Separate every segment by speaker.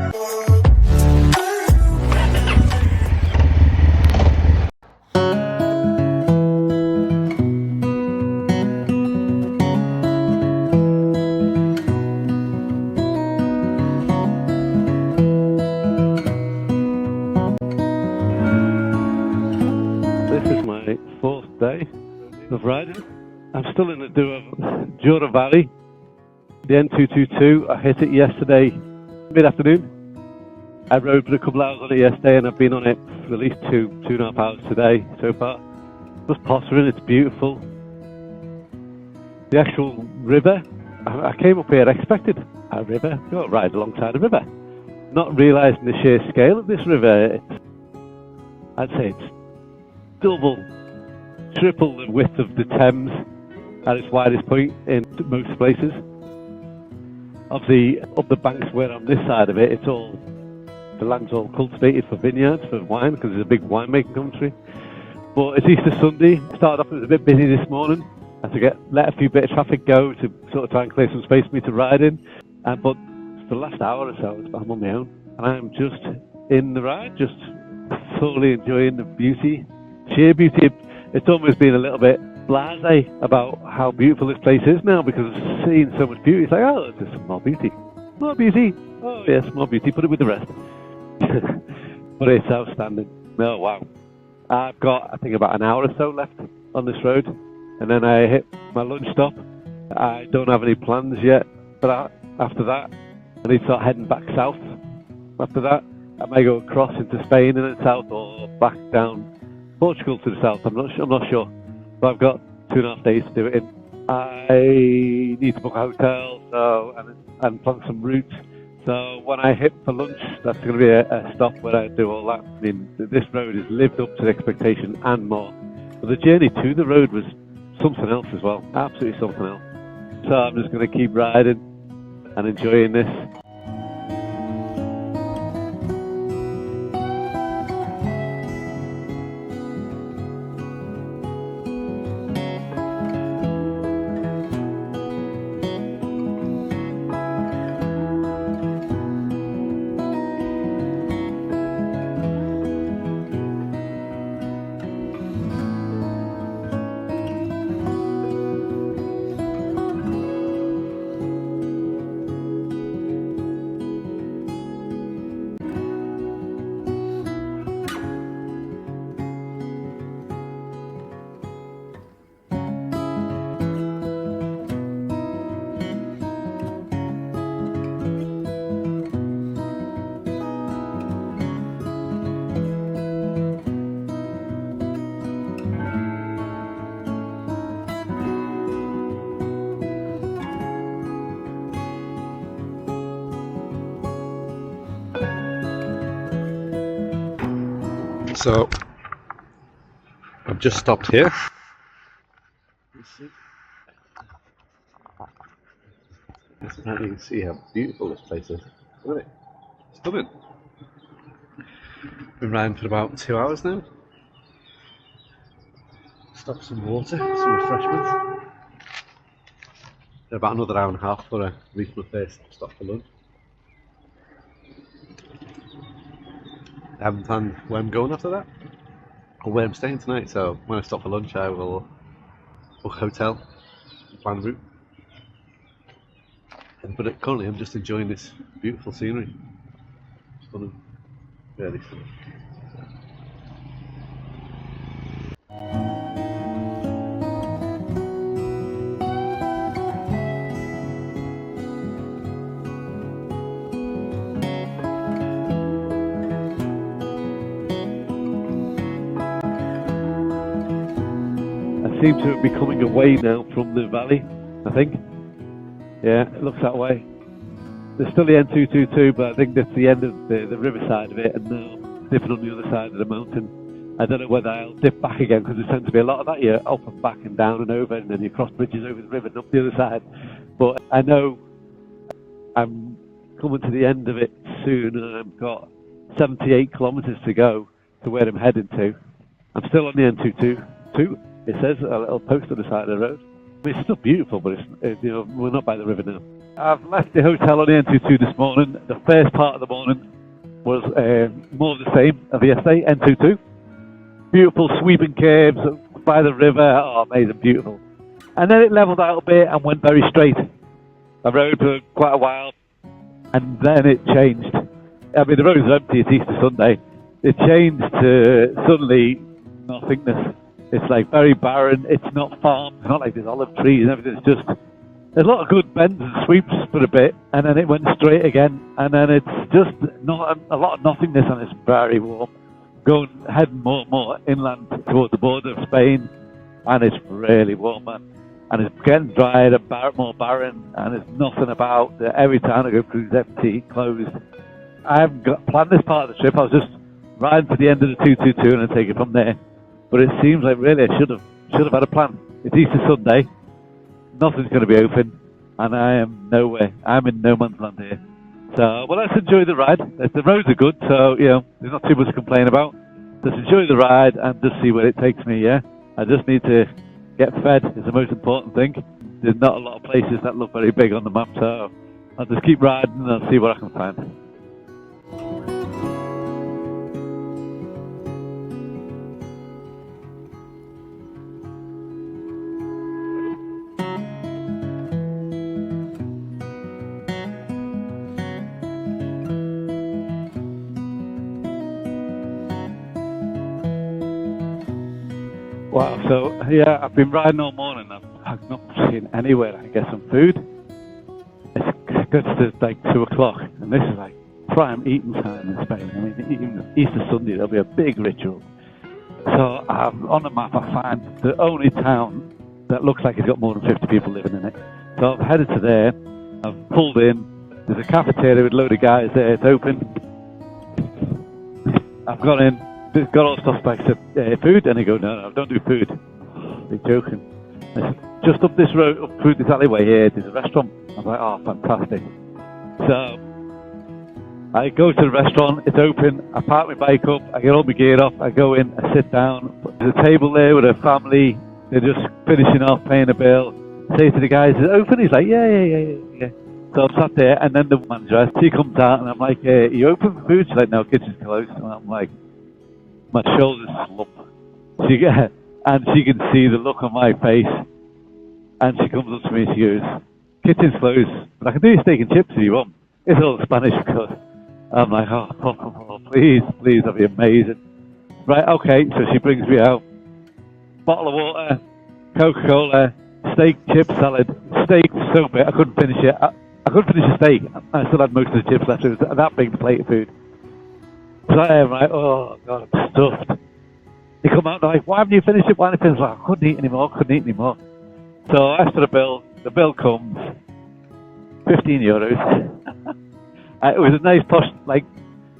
Speaker 1: This is my fourth day of riding. I'm still in the Jura Valley. The N222, I hit it yesterday mid-afternoon. I rode for a couple hours on it yesterday and I've been on it for at least two and a half hours today so far. Just pottering, it's beautiful. The actual river, I came up here, I expected a river, go ride alongside a river. Not realising the sheer scale of this river. I'd say it's double, triple the width of the Thames at its widest point in most places. Of the banks where on this side of it, the land's all cultivated for vineyards, for wine, because it's a big winemaking country. But it's Easter Sunday. Started off, it was a bit busy this morning. I had to let a few bit of traffic go to sort of try and clear some space for me to ride in. But for the last hour or so, I'm on my own. And I'm just in the ride, just thoroughly enjoying the beauty, sheer beauty. It's almost been a little bit blasé about how beautiful this place is now, because I've seen so much beauty. It's like, oh, there's some more beauty. More beauty. Oh, yes, more beauty. Put it with the rest. But it's outstanding. Oh, wow. I've got, I think, about an hour or so left on this road. And then I hit my lunch stop. I don't have any plans yet. But after that, I need to start heading back south. After that, I may go across into Spain and then south, or back down Portugal to the south. I'm not sure. But I've got 2.5 days to do it in. I need to book a hotel and plan some routes. So when I hit for lunch, that's going to be a stop where I do all that. I mean, this road has lived up to the expectation and more. But the journey to the road was something else as well. Absolutely something else. So I'm just going to keep riding and enjoying this. So, I've just stopped here. Let's see. You can see how beautiful this place is. Look at it. Stunning. Been riding for about 2 hours now. Stop some water, some refreshments. About another hour and a half before I reach my first stop for lunch. I haven't planned where I'm going after that, or where I'm staying tonight, so when I stop for lunch I will book a hotel and plan a route. But currently I'm just enjoying this beautiful scenery. Stunning. Really stunning. Seem to be coming away now from the valley, I think. Yeah, it looks that way. There's still the N222, but I think that's the end of the riverside of it, and now dipping on the other side of the mountain. I don't know whether I'll dip back again, because there tends to be a lot of that. You're up and back and down and over, and then you cross bridges over the river and up the other side. But I know I'm coming to the end of it soon, and I've got 78 kilometres to go to where I'm heading to. I'm still on the N222. It says a little post on the side of the road. I mean, it's still beautiful, but it's we're not by the river now. I've left the hotel on the N22 this morning. The first part of the morning was more of the same of yesterday, N22. Beautiful sweeping curves by the river. Oh, amazing, beautiful. And then it leveled out a bit and went very straight. I rode for quite a while, and then it changed. I mean, the roads are empty, it's Easter Sunday. It changed to suddenly nothingness. It's like very barren, it's not farmed, it's not like there's olive trees and everything, it's just, there's a lot of good bends and sweeps for a bit, and then it went straight again, and then it's just not a lot of nothingness, and it's very warm. Heading more and more inland towards the border of Spain, and it's really warm, man. And it's getting drier and more barren, and there's nothing about. Every town I go through is empty, closed. I haven't planned this part of the trip. I was just riding to the end of the 222 and then take it from there. But it seems like really I should have had a plan. It's Easter Sunday, nothing's going to be open, and I am nowhere. I'm in no man's land here. So, well, let's enjoy the ride. The roads are good, so there's not too much to complain about. Just enjoy the ride and just see where it takes me. Yeah, I just need to get fed. Is the most important thing. There's not a lot of places that look very big on the map, so I'll just keep riding and I'll see what I can find. Wow, so yeah, I've been riding all morning. I've not seen anywhere I can get some food. It goes to like 2 o'clock, and this is like prime eating time in Spain. I mean, even Easter Sunday, there'll be a big ritual. So on the map, I find the only town that looks like it's got more than 50 people living in it. So I've headed to there. I've pulled in. There's a cafeteria with a load of guys there. It's open. I've gone in. They've got all suspects of food, and they go, no, don't do food. They're joking. Just up this road, up through this alleyway here, there's a restaurant. I was like, oh, fantastic. So I go to the restaurant, it's open, I park my bike up, I get all my gear off, I go in, I sit down. There's a table there with a family, they're just finishing off, paying a bill. I say to the guy, is it open? He's like, yeah. So I'm sat there, and then the manager, she comes out, and I'm like, are you open for food? She's like, no, kitchen's closed. And I'm like, my shoulders slump. And she can see the look on my face. And she comes up to me and she goes, kitchen's closed, but I can do your steak and chips if you want. It's all Spanish, of course. I'm like, oh, please, that'd be amazing. Right, okay, so she brings me out bottle of water, Coca-Cola, steak, chip, salad. Steak was so big, I couldn't finish it. I couldn't finish a steak. I still had most of the chips left. It was that big plate of food. So I am like, oh, God, I'm stuffed. They come out and they're like, why haven't you finished it? Why haven't you finished it? Like, I couldn't eat anymore. So after the bill comes, 15 euros. It was a nice posh, like,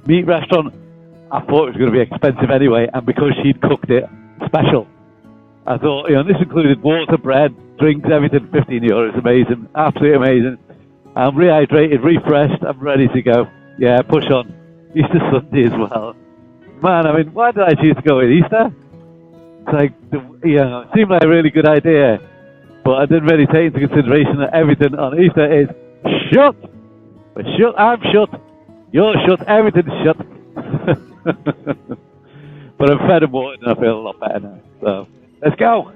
Speaker 1: meat restaurant. I thought it was going to be expensive anyway, and because she'd cooked it special, I thought, this included water, bread, drinks, everything, 15 euros, amazing, absolutely amazing. I'm rehydrated, refreshed, I'm ready to go. Yeah, push on. Easter Sunday as well. Man, I mean, why did I choose to go with Easter? It's like, it seemed like a really good idea, but I didn't really take into consideration that everything on Easter is shut. We're shut, I'm shut, you're shut, everything's shut. But I'm fed and watered and I feel a lot better now. So, let's go.